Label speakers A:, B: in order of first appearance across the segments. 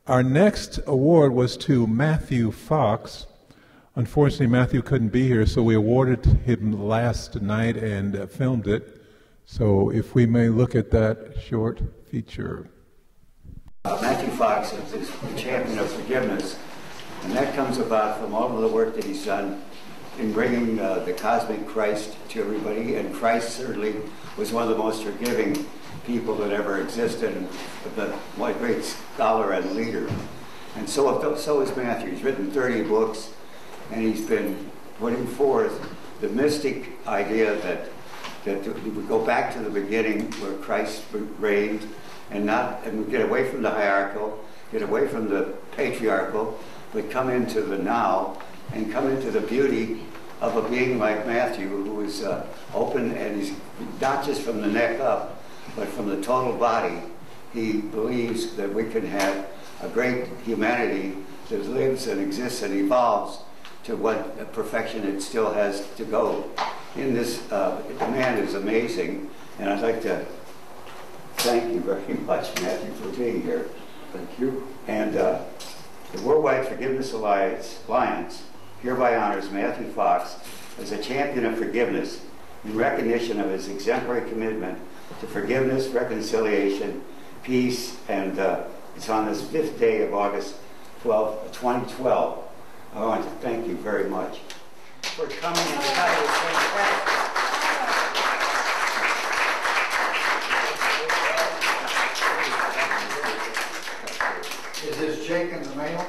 A: Our next award was to Matthew Fox. Unfortunately, Matthew couldn't be here, so we awarded him last night and filmed it. So if we may look at that short feature.
B: Matthew Fox is the champion of forgiveness, and that comes about from all of the work that he's done in bringing the cosmic Christ to everybody, and Christ certainly was one of the most forgiving people that ever existed, and what a great scholar and leader. And so is Matthew. He's written 30 books, and he's been putting forth the mystic idea that we would go back to the beginning where Christ reigned, and we get away from the hierarchical, get away from the patriarchal, but come into the now and come into the beauty of a being like Matthew, who is open, and he's not just from the neck up, but from the total body. He believes that we can have a great humanity that lives and exists and evolves to what perfection it still has to go. In this, the man is amazing, and I'd like to thank you very much, Matthew, for being here.
C: Thank you.
B: And the Worldwide Forgiveness Alliance hereby honors Matthew Fox as a champion of forgiveness in recognition of his exemplary commitment to forgiveness, reconciliation, peace, and it's on this 5th day of August 12, 2012. I want to thank you very much for coming, and the title is fantastic.
C: Is his check in the mail?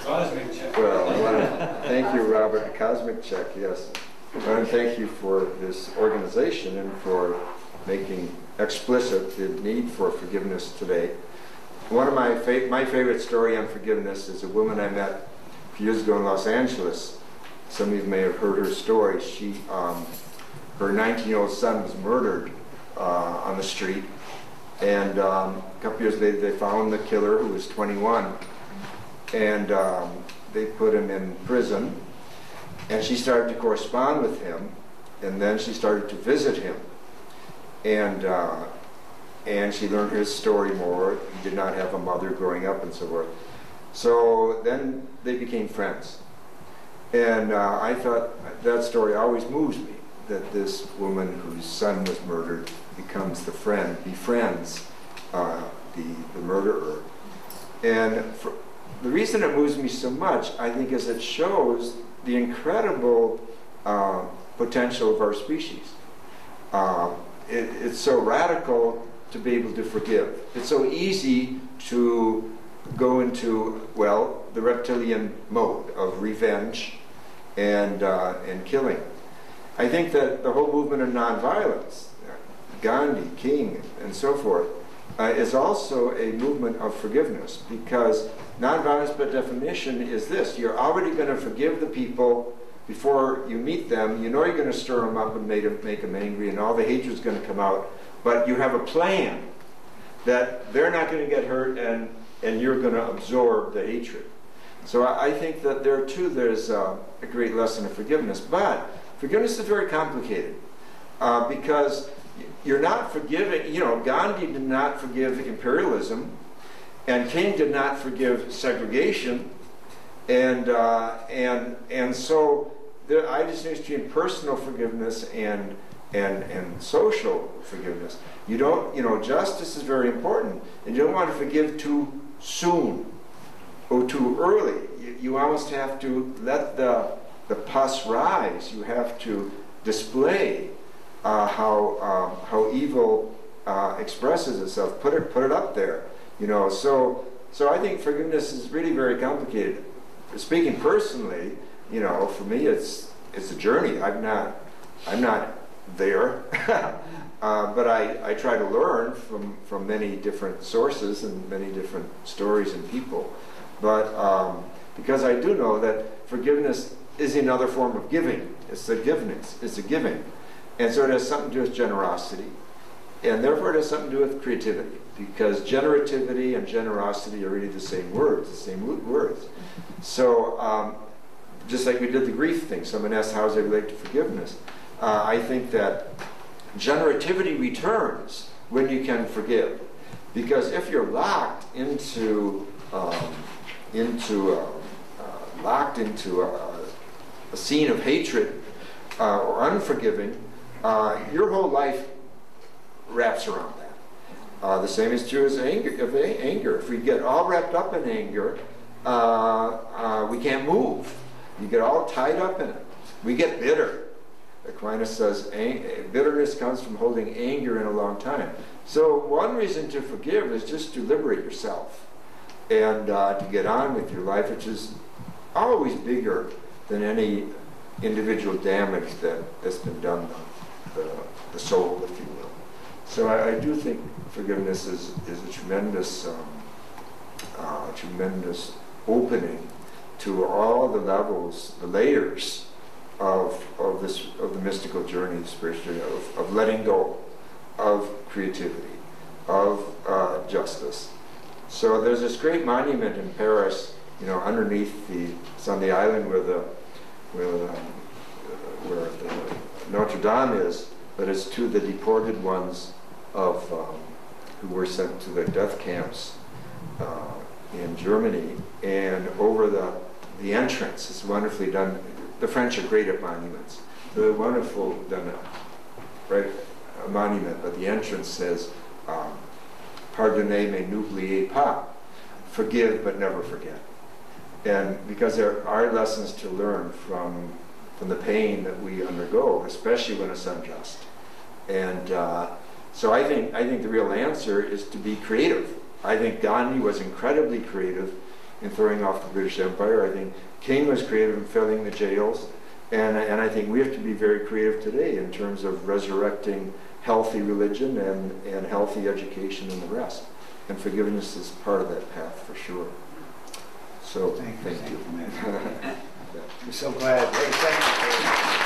D: Cosmic check.
C: Well, I want to thank you, Robert. A cosmic check, yes. I want to thank you for this organization and for making explicit the need for forgiveness today. One of my favorite story on forgiveness is a woman I met a few years ago in Los Angeles. Some of you may have heard her story. Her 19-year-old son was murdered on the street, and a couple years later they found the killer, who was 21, and they put him in prison, and she started to correspond with him, and then she started to visit him, and she learned his story more. He did not have a mother growing up and so forth. So then they became friends. And I thought that story always moves me, that this woman whose son was murdered becomes the friend, befriends the murderer. And the reason it moves me so much, I think, is it shows the incredible potential of our species. It's so radical to be able to forgive. It's so easy to go into, well, the reptilian mode of revenge and killing. I think that the whole movement of nonviolence, Gandhi, King, and so forth, is also a movement of forgiveness, because nonviolence by definition is this: you're already going to forgive the people before you meet them. You know you're going to stir them up and make them angry, and all the hatred's going to come out, but you have a plan that they're not going to get hurt, and you're going to absorb the hatred. So I think that there's a great lesson of forgiveness. But forgiveness is very complicated, because you're not forgiving. Gandhi did not forgive imperialism, and King did not forgive segregation, and so I distinguish between personal forgiveness and social forgiveness. You don't, justice is very important, and you don't want to forgive too soon or too early. You almost have to let the pus rise. You have to display how evil expresses itself. Put it up there. So I think forgiveness is really very complicated. Speaking personally, for me it's a journey. I'm not there, but I try to learn from many different sources and many different stories and people. But because I do know that forgiveness is another form of giving. It's a giving. And so it has something to do with generosity. And therefore it has something to do with creativity, because generativity and generosity are really the same words, So just like we did the grief thing, someone asked how does it relate to forgiveness. I think that generativity returns when you can forgive. Because if you're locked into a scene of hatred or unforgiving, your whole life wraps around that. The same is true as anger. If we get all wrapped up in anger, we can't move. You get all tied up in it. We get bitter. Aquinas says bitterness comes from holding anger in a long time. So one reason to forgive is just to liberate yourself and to get on with your life, which is always bigger than any individual damage that's been done to the soul, if you will. So I do think forgiveness is a tremendous opening to all the levels, the layers of the mystical journey, the spiritual journey, of letting go, of creativity, of justice. So there's this great monument in Paris, underneath it's on the island where the Notre Dame is, but it's to the deported ones of who were sent to the death camps in Germany, and over the entrance, it's wonderfully done. The French are great at monuments. They're wonderful done, a monument, but the entrance says, "Pardonnez mais n'oubliez pas," forgive but never forget. And because there are lessons to learn from the pain that we undergo, especially when it's unjust. And so I think the real answer is to be creative. I think Gandhi was incredibly creative in throwing off the British Empire. I think King was creative in filling the jails. And I think we have to be very creative today in terms of resurrecting healthy religion and healthy education and the rest. And forgiveness is part of that path for sure. So thank you.
B: We're so glad. Thank you.